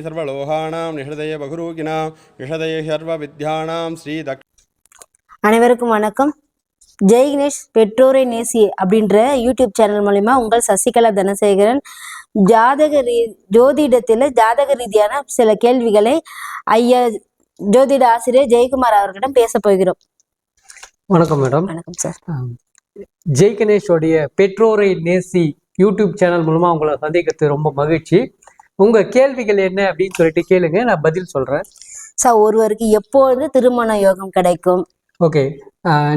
சர்வலோகானாம் நிஷதய பகுரூகினாம் நிஷதய சர்வ வித்யானாம் ஸ்ரீ தக். அனைவருக்கும் வணக்கம். ஜெய் கணேஷ் பெற்றோரை நேசி அப்படின்ற யூடியூப் சேனல் மூலிமா உங்கள் சசிகலா தனசேகரன் ஜோதிடத்தில் ஜாதக ரீதியான சில கேள்விகளை ஐயா ஜோதிட ஆசிரியர் ஜெயக்குமார் அவர்களிடம் பேச போகிறோம். வணக்கம் மேடம். வணக்கம் சார். ஜெய் கணேஷோடைய பெற்றோரை நேசி யூடியூப் சேனல் மூலமா உங்களை சந்திக்கிறது ரொம்ப மகிழ்ச்சி. உங்க கேள்விகள் என்ன அப்படின்னு சொல்லிட்டு கேளுங்க, நான் பதில் சொல்றேன். சார், ஒருவருக்கு எப்பொழுது திருமண யோகம் கிடைக்கும்? ஓகே,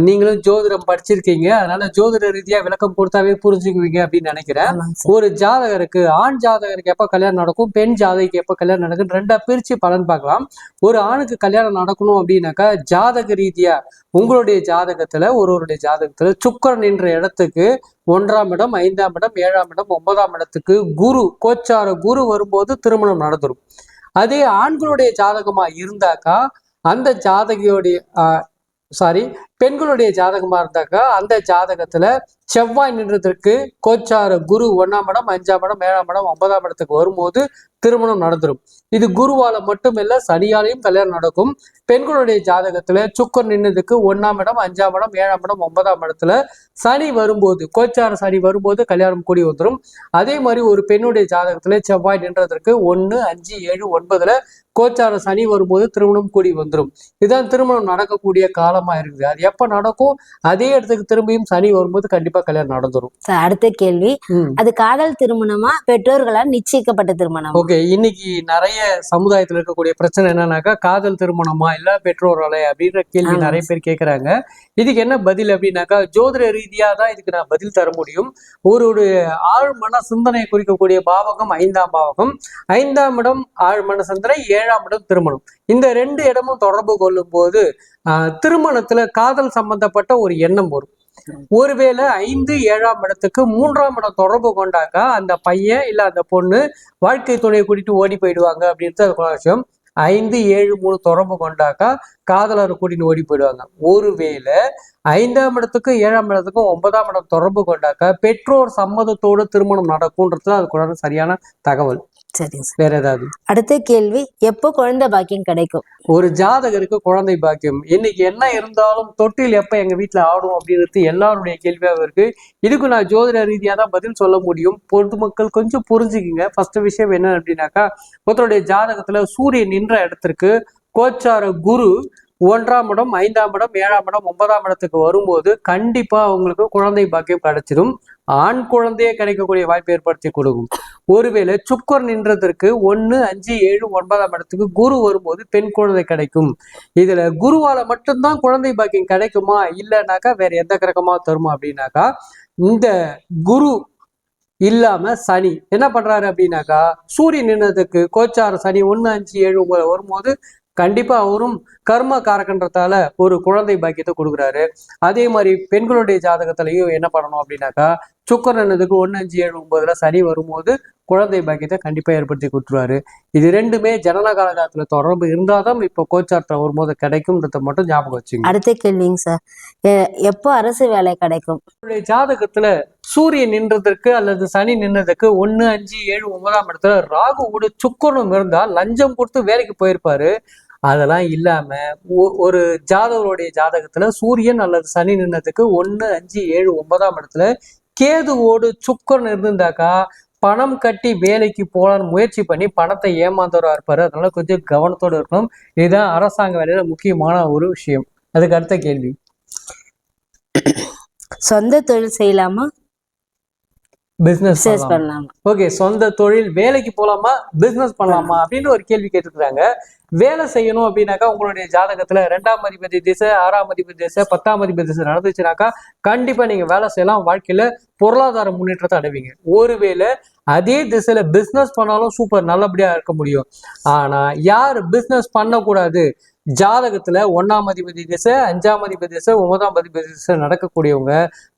நீங்களும் ஜோதிடம் படிச்சிருக்கீங்க, அதனால ஜோதிட ரீதியா விளக்கம் கொடுத்தாவே புரிஞ்சுக்குவீங்க அப்படின்னு நினைக்கிறேன். ஒரு ஜாதகருக்கு, ஆண் ஜாதகருக்கு எப்ப கல்யாணம் நடக்கும், பெண் ஜாதகருக்கு எப்ப கல்யாணம் நடக்கும், ரெண்டா பிரிச்சு பலன் பார்க்கலாம். ஒரு ஆணுக்கு கல்யாணம் நடக்கணும் அப்படின்னாக்கா ஜாதக ரீதியா உங்களுடைய ஜாதகத்துல ஒருவருடைய ஜாதகத்துல சுக்கிரன் என்ற இடத்துக்கு 1ஆம் இடம், 5ஆம் இடம், 7ஆம் இடம், 9ஆம் இடத்துக்கு குரு, கோச்சார குரு வரும்போது திருமணம் நடந்துடும். அதே ஆண்களுடைய ஜாதகமா இருந்தாக்கா அந்த ஜாதகியோடைய பெண்களுடைய ஜாதகமா இருந்தாக்கா அந்த ஜாதகத்துல செவ்வாய் நின்றதற்கு கோச்சார குரு 1ஆம் இடம், 5ஆம் இடம், 7ஆம் இடம், 9ஆம் இடத்துக்கு வரும்போது திருமணம் நடந்துடும். இது குருவால மட்டும் இல்ல, சனியாலையும் கல்யாணம் நடக்கும். பெண்களுடைய ஜாதகத்துல சுக்கர் நின்னதுக்கு 1ஆம் இடம், 5ஆம் இடம், 7ஆம் இடம், 9ஆம் இடத்துல சனி வரும்போது, கோச்சார சனி வரும்போது கல்யாணம் கூடி வந்துடும். அதே மாதிரி ஒரு பெண்ணுடைய ஜாதகத்துல செவ்வாய் நின்றதற்கு 1, 5, 7, 9ல கோச்சார சனி வரும்போது திருமணம் கூடி வந்துடும். இதுதான் திருமணம் நடக்கக்கூடிய காலமா இருக்குது. அது எப்ப நடக்கும், அதே இடத்துக்கு திரும்பியும் சனி வரும்போது கண்டிப்பா கல்யாணம் நடந்துடும். அடுத்த கேள்வி, அது காதல் திருமணமா பெற்றோர்களால் நிச்சயிக்கப்பட்ட திருமணம்? ஓகே, இன்னைக்கு நிறைய சமுதாயத்துல இருக்கக்கூடிய பிரச்சனை என்னன்னாக்கா காதல் திருமணமா இல்ல பெற்றோர்களே அப்படின்ற கேள்வி நிறைய பேர் கேட்கறாங்க. இதுக்கு என்ன பதில் அப்படின்னாக்கா ஜோதிட ரீதியா தான் இதுக்கு நான் பதில் தர முடியும். ஒரு ஆழ் மன சிந்தனையை குறிக்கக்கூடிய பாவகம் 5ஆம் பாவகம். 5ஆம் இடம் ஆழ் மன சிந்தனை, 7ஆம் இடம் திருமணம். இந்த 2 இடமும் தொடர்பு கொள்ளும் போது திருமணத்துல காதல் சம்பந்தப்பட்ட ஒரு எண்ணம் வரும். ஒருவேளை 5, 7ஆம் இடத்துக்கு 3ஆம் இடம் தொடர்பு கொண்டாக்கா அந்த பையன் இல்ல அந்த பொண்ணு வாழ்க்கை துணையை கூட்டிட்டு ஓடி போயிடுவாங்க அப்படின்றது அது விஷயம். 5, 7, 3 தொடர்பு கொண்டாக்கா காதலரை கூட்டிட்டு ஓடி போயிடுவாங்க. ஒருவேளை 5ஆம் இடத்துக்கு 7ஆம் இடத்துக்கும் 9ஆம் இடம் தொடர்பு கொண்டாக்கா பெற்றோர் சம்மதத்தோடு திருமணம் நடக்கும்ன்றது அதுக்குள்ள சரியான தகவல். சரி, வேற ஏதாவது? அடுத்த கேள்வி, எப்போ குழந்தை பாக்கியம் கிடைக்கும்? ஒரு ஜாதகருக்கு குழந்தை பாக்கியம் இன்னைக்கு என்ன இருந்தாலும் தொட்டில் எப்ப எங்க வீட்டுல ஆடும் அப்படின்றது எல்லாருடைய கேள்வியாக இருக்கு. இதுக்கு நான் ஜோதிட ரீதியா தான் பதில் சொல்ல முடியும். பொதுமக்கள் கொஞ்சம் புரிஞ்சுக்குங்க. ஃபர்ஸ்ட் விஷயம் என்ன அப்படின்னாக்கா, ஒருத்தருடைய ஜாதகத்துல சூரியன் நின்ற இடத்திற்கு கோச்சார குரு 1ஆம் இடம், 5ஆம் இடம், 7ஆம் இடம், 9ஆம் இடத்துக்கு வரும்போது கண்டிப்பா அவங்களுக்கு குழந்தை பாக்கியம் கிடைச்சிடும். ஆண் குழந்தையே கிடைக்கக்கூடிய வாய்ப்பு ஏற்படுத்தி கொடுக்கும். ஒருவேளை சுக்கர் நின்றதற்கு 1, 5, 7, 9ஆம் இடத்துக்கு குரு வரும்போது பெண் குழந்தை கிடைக்கும். இதுல குருவால மட்டும்தான் குழந்தை பாக்கியம் கிடைக்குமா இல்லைனாக்கா வேற எந்த கிரகமா தருமா அப்படின்னாக்கா, இந்த குரு இல்லாம சனி என்ன பண்றாரு அப்படின்னாக்கா சூரியன் நின்றதுக்கு கோச்சார சனி 1, 5, 7, 9 வரும்போது கண்டிப்பா அவரும் கர்ம காரகன்றதால ஒரு குழந்தை பாக்கியத்தை கொடுக்குறாரு. அதே மாதிரி பெண்களுடைய ஜாதகத்திலையும் என்ன பண்ணணும் அப்படின்னாக்கா சுக்கரனுக்கு 1, 5, 7, 9ல சனி வரும்போது குழந்தை பாக்கியத்தை கண்டிப்பா ஏற்படுத்தி கொடுத்துருவாரு. இது ரெண்டுமே ஜனன காலகட்டத்துல தொடர்பு இருந்தாதான் இப்போ கோச்சாரத்துல வரும்போது கிடைக்கும்ன்றத மட்டும் ஞாபகம் வச்சுங்க. அடுத்த கேள்விங்க சார், எப்போ அரசு வேலை கிடைக்கும்? ஜாதகத்துல சூரியன் நின்றதற்கு அல்லது சனி நின்றதுக்கு 1, 5, 7, 9ஆம் இடத்துல ராகுவோட சுக்கரனும் இருந்தா லஞ்சம் கொடுத்து வேலைக்கு போயிருப்பாரு. அதெல்லாம் இல்லாம ஒரு ஜாதகருடைய ஜாதகத்துல சூரியன் அல்லது சனி நின்றதுக்கு 1, 5, 7, 9ஆம் இடத்துல கேதுவோடு சுக்கரன் இருந்திருந்தாக்கா பணம் கட்டி வேலைக்கு போலான்னு முயற்சி பண்ணி பணத்தை ஏமாந்தவரா இருப்பாரு. அதனால கொஞ்சம் கவனத்தோடு இருக்கணும். இதுதான் அரசாங்க வேலையில முக்கியமான ஒரு விஷயம். அதுக்கு அடுத்த கேள்வி, சொந்த தொழில் செய்யலாமா, பிசினஸ் பண்ணலாமா? ஓகே, சொந்த தொழில் வேலைக்கு போலாமா, பிசினஸ் பண்ணலாமா அப்படின்னு ஒரு கேள்வி கேட்டுக்கிறாங்க. வேலை செய்யணும் அப்படின்னாக்கா உங்களுடைய ஜாதகத்துல 2ஆம் அதிபதி திசை, 6ஆம் அதிபதி திசை, 10ஆம் அதிபதி திசை நடந்துச்சுனாக்கா கண்டிப்பா நீங்க வேலை செய்யலாம். வாழ்க்கையில பொருளாதார முன்னேற்றத்தை அடைவீங்க. ஒருவேளை அதே திசையில பிசினஸ் பண்ணாலும் சூப்பர், நல்லபடியா இருக்க முடியும். ஆனா யார் பிசினஸ் பண்ணக்கூடாது, ஜாதகத்துல 1ஆம் அதிபதி திசை, 5ஆம் அதிபதி திசை, 9ஆம் அதிபதி திசை நடக்கக்கூடியவங்க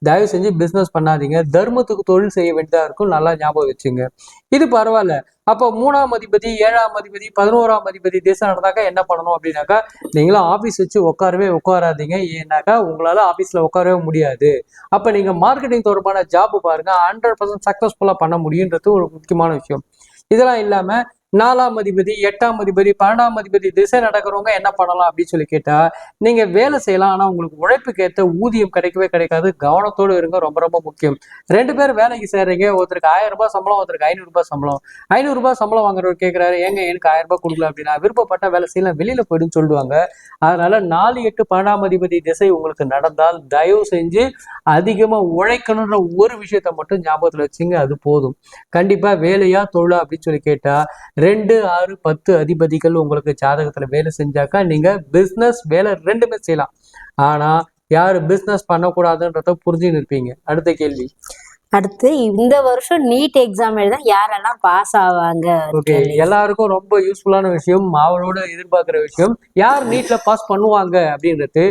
தயவு செஞ்சு பிசினஸ் பண்ணாதீங்க. தர்மத்துக்கு தொழில் செய்ய வேண்டியதா இருக்கும். நல்லா ஞாபகம் வச்சுங்க. இது பரவாயில்ல. அப்போ 3ஆம் அதிபதி, 7ஆம் அதிபதி, 11ஆம் அதிபதி திசை நடந்தாக்கா என்ன பண்ணணும் அப்படின்னாக்கா, நீங்களும் ஆபீஸ் வச்சு உட்காராதீங்க. ஏன்னாக்கா உங்களால ஆபீஸ்ல உட்காரவே முடியாது. அப்ப நீங்க மார்க்கெட்டிங் தொடர்பான ஜாப் பாருங்க, 100% சக்சஸ்ஃபுல்லா பண்ண முடியுன்றது ஒரு முக்கியமான விஷயம். இதெல்லாம் இல்லாம 4ஆம் அதிபதி 8ஆம் அதிபதி 12ஆம் அதிபதி திசை நடக்கிறவங்க என்ன பண்ணலாம் அப்படின்னு சொல்லி கேட்டா, நீங்க வேலை செய்யலாம். ஆனா உங்களுக்கு உழைப்புக்கு ஏற்ற ஊதியம் கிடைக்கவே கிடைக்காது. கவனத்தோடு இருங்க, ரொம்ப ரொம்ப முக்கியம். 2 பேர் வேலைக்கு சேர்றீங்க, ஒருத்தருக்கு 1000 ரூபாய் சம்பளம், ஒருத்தருக்கு 500 ரூபாய் சம்பளம். 500 ரூபாய் சம்பளம் வாங்குறவர் கேட்கிறாரு, ஏங்க எனக்கு 1000 ரூபாய் கொடுக்கல அப்படின்னா, விருப்பப்பட்ட வேலை செய்யலாம், வெளியில போயிடுன்னு சொல்லுவாங்க. அதனால 4, 8, 12ஆம் அதிபதி திசை உங்களுக்கு நடந்தால் தயவு செஞ்சு அதிகமா உழைக்கணும்ன்ற ஒரு விஷயத்த மட்டும் ஞாபகத்துல வச்சுங்க, அது போதும். கண்டிப்பா வேலையா தொழிலா அப்படின்னு சொல்லி கேட்டா 2, 6, 10 அதிபதிகள் உங்களுக்கு ஜாதகத்துல வேலை செஞ்சாக்கா நீங்க பிசினஸ் வேலை 2மே செய்யலாம். ஆனா யாரு பிசினஸ் பண்ணக்கூடாதுன்றத புரிஞ்சுன்னு இருப்பீங்க. அடுத்த கேள்வி. அடுத்து இந்த வருஷம் நீட் எக்ஸாம் எழுத யாரெல்லாம் பாஸ் ஆவாங்க? ஓகே, எல்லாருக்கும் ரொம்ப யூஸ்ஃபுல்லான விஷயம், அவளோட எதிர்பார்க்கிற விஷயம், யார் நீட்ல பாஸ் பண்ணுவாங்க அப்படின்றது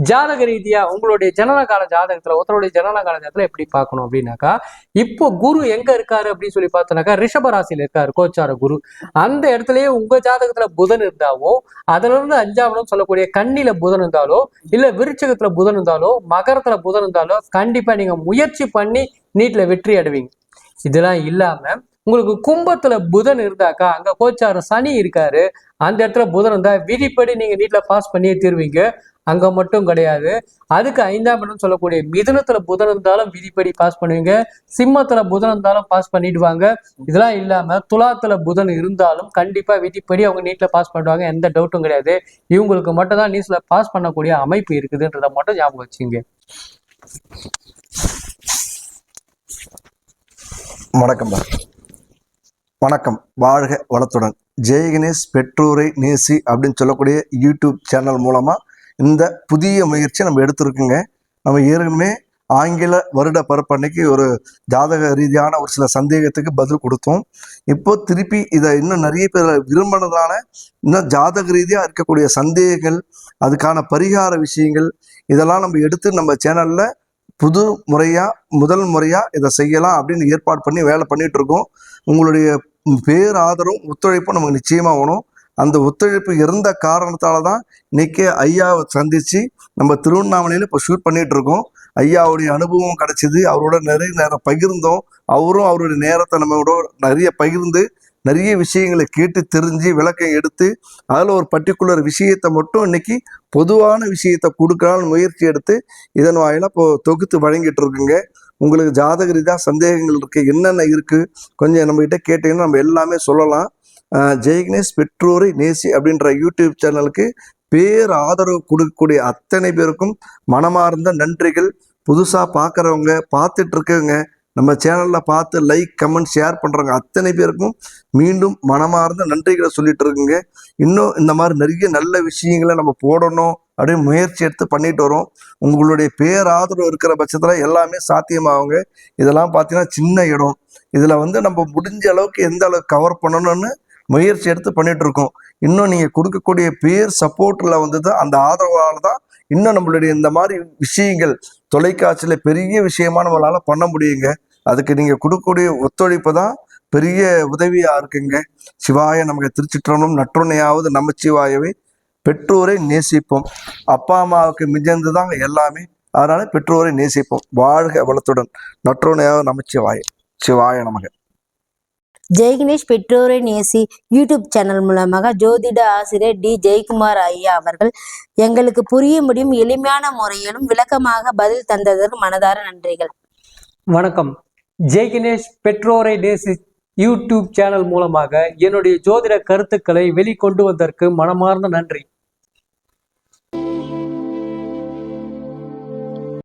ஜாதக ரீதியா உங்களுடைய ஜனனகால ஜாதகத்துல, ஒருத்தருடைய ஜனனகால ஜாதகத்துல எப்படி பார்க்கணும் அப்படின்னாக்கா, இப்போ குரு எங்க இருக்காரு அப்படின்னு சொல்லி பார்த்தோம்னாக்கா ரிஷபராசியில இருக்காரு, கோச்சார குரு. அந்த இடத்துலயே உங்க ஜாதகத்துல புதன் இருந்தாவோ, அதுல இருந்து 5ஆம் இடம் சொல்லக்கூடிய கன்னியில புதன் இருந்தாலோ, இல்ல விருச்சகத்துல புதன் இருந்தாலோ, மகரத்துல புதன் இருந்தாலோ, கண்டிப்பா நீங்க முயற்சி பண்ணி நீட்ல வெற்றி அடைவீங்க. இதெல்லாம் இல்லாம உங்களுக்கு கும்பத்துல புதன் இருந்தாக்கா, அங்க கோச்சார சனி இருக்காரு, அந்த இடத்துல புதன் இருந்தா விதிப்படி நீங்க நீட்ல பாஸ் பண்ணியே தீர்வீங்க. அங்க மட்டும் கிடையாது, அதுக்கு 5ஆம் இடம் சொல்லக்கூடிய மிதுனத்துல புதன் இருந்தாலும் விதிப்படி பாஸ் பண்ணுவீங்க, சிம்மத்துல புதன் இருந்தாலும் பாஸ் பண்ணிடுவாங்க. இதெல்லாம் இல்லாம துலாத்துல புதன் இருந்தாலும் கண்டிப்பா விதிப்படி அவங்க நீட்ல பாஸ் பண்ணுவாங்க, எந்த டவுட்டும் கிடையாது. இவங்களுக்கு மட்டும் தான் நீட்ல பாஸ் பண்ணக்கூடிய அமைப்பு இருக்குதுன்றத மட்டும் ஞாபகம் வச்சுங்க. வணக்கம், வாழ்க வளத்துடன். ஜெய் கணேஷ் பெற்றோரை நேசி அப்படின்னு சொல்லக்கூடிய யூடியூப் சேனல் மூலமாக இந்த புதிய முயற்சியை நம்ம எடுத்திருக்குங்க. நம்ம ஏற்கனவே ஆங்கில வருட பரப்பன்னைக்கு ஒரு ஜாதக ரீதியான ஒரு சில சந்தேகத்துக்கு பதில் கொடுத்தோம். இப்போ திருப்பி இதை இன்னும் நிறைய பேர் விரும்பினதால இன்னும் ஜாதக ரீதியாக இருக்கக்கூடிய சந்தேகங்கள், அதுக்கான பரிகார விஷயங்கள் இதெல்லாம் நம்ம எடுத்து நம்ம சேனலில் முதல் முறையா இதை செய்யலாம் அப்படின்னு ஏற்பாடு பண்ணி வேலை பண்ணிட்டு இருக்கோம். உங்களுடைய பேராதரவும் ஒத்துழைப்பும் நமக்கு நிச்சயமா வேணும். அந்த ஒத்துழைப்பு இருந்த காரணத்தால தான் இன்னைக்கு ஐயாவை சந்திச்சு நம்ம திருவண்ணாமலையில இப்போ ஷூட் பண்ணிட்டு இருக்கோம். ஐயாவுடைய அனுபவம் கிடைச்சிது, அவரோட நிறைய நேரம் பகிர்ந்தோம். அவரும் அவருடைய நேரத்தை நம்மளோட நிறைய பகிர்ந்து நிறைய விஷயங்களை கேட்டு தெரிஞ்சு விளக்கம் எடுத்து அதில் ஒரு பர்டிகுலர் விஷயத்தை மட்டும் இன்னைக்கு பொதுவான விஷயத்தை கொடுக்கலான்னு முயற்சி எடுத்து இதன் வாயிலாக இப்போ தொகுத்து வழங்கிட்டு இருக்குங்க. உங்களுக்கு ஜாதக ரீதியாக சந்தேகங்கள் இருக்கு, என்னென்ன இருக்கு கொஞ்சம் நம்மகிட்ட கேட்டீங்கன்னா நம்ம எல்லாமே சொல்லலாம். ஜெய் கணேஷ் பெற்றோரை நேசி அப்படின்ற யூடியூப் சேனலுக்கு பேர் ஆதரவு கொடுக்கக்கூடிய அத்தனை பேருக்கும் மனமார்ந்த நன்றிகள். புதுசாக பார்க்குறவங்க, பார்த்துட்டு இருக்கவங்க, நம்ம சேனலில் பார்த்து லைக் கமெண்ட் ஷேர் பண்ணுறவங்க அத்தனை பேருக்கும் மீண்டும் மனமார்ந்த நன்றிகளை சொல்லிட்டு இருக்குங்க. இன்னும் இந்த மாதிரி நிறைய நல்ல விஷயங்களை நம்ம போடணும் அப்படின்னு முயற்சி எடுத்து பண்ணிட்டு வரோம். உங்களுடைய பேராதரவு இருக்கிற பட்சத்தில் எல்லாமே சாத்தியமாகுங்க. இதெல்லாம் பார்த்தீங்கன்னா சின்ன இடம், இதில் நம்ம முடிஞ்ச அளவுக்கு எந்த அளவுக்கு கவர் பண்ணணும்னு முயற்சி எடுத்து பண்ணிட்டு இருக்கோம். இன்னும் நீங்கள் கொடுக்கக்கூடிய பேர் சப்போர்ட்டில் தான் அந்த ஆதரவால் தான் இன்னும் நம்மளுடைய இந்த மாதிரி விஷயங்கள் தொலைக்காட்சியில் பெரிய விஷயமா நம்மளால பண்ண முடியுங்க. அதுக்கு நீங்கள் கொடுக்கக்கூடிய ஒத்துழைப்பு தான் பெரிய உதவியா இருக்குங்க. சிவாய நமக்கு திருச்சிற்றம்பலம். நற்றுணையாவது நமச்சிவாயவை. பெற்றோரை நேசிப்போம். அப்பா அம்மாவுக்கு மிஞ்சந்து தான் எல்லாமே. அதனால பெற்றோரை நேசிப்போம். வாழ்க வளத்துடன். நற்றுணையாவது நமச்சிவாய. சிவாய நமக. ஜெய் கணேஷ் பெற்றோரை நேசி யூடியூப் சேனல் மூலமாக ஜோதிட ஆசிரியர் டி ஜெயக்குமார் ஐயா அவர்கள் எங்களுக்கு புரிய முடியும் எளிமையான முறையிலும் விளக்கமாக பதில் தந்ததற்கு மனதார நன்றிகள். வணக்கம். ஜெய் கணேஷ் பெற்றோரை நேசி யூடியூப் சேனல் மூலமாக என்னுடைய ஜோதிட கருத்துக்களை வெளிக்கொண்டு வந்ததற்கு மனமார்ந்த நன்றி.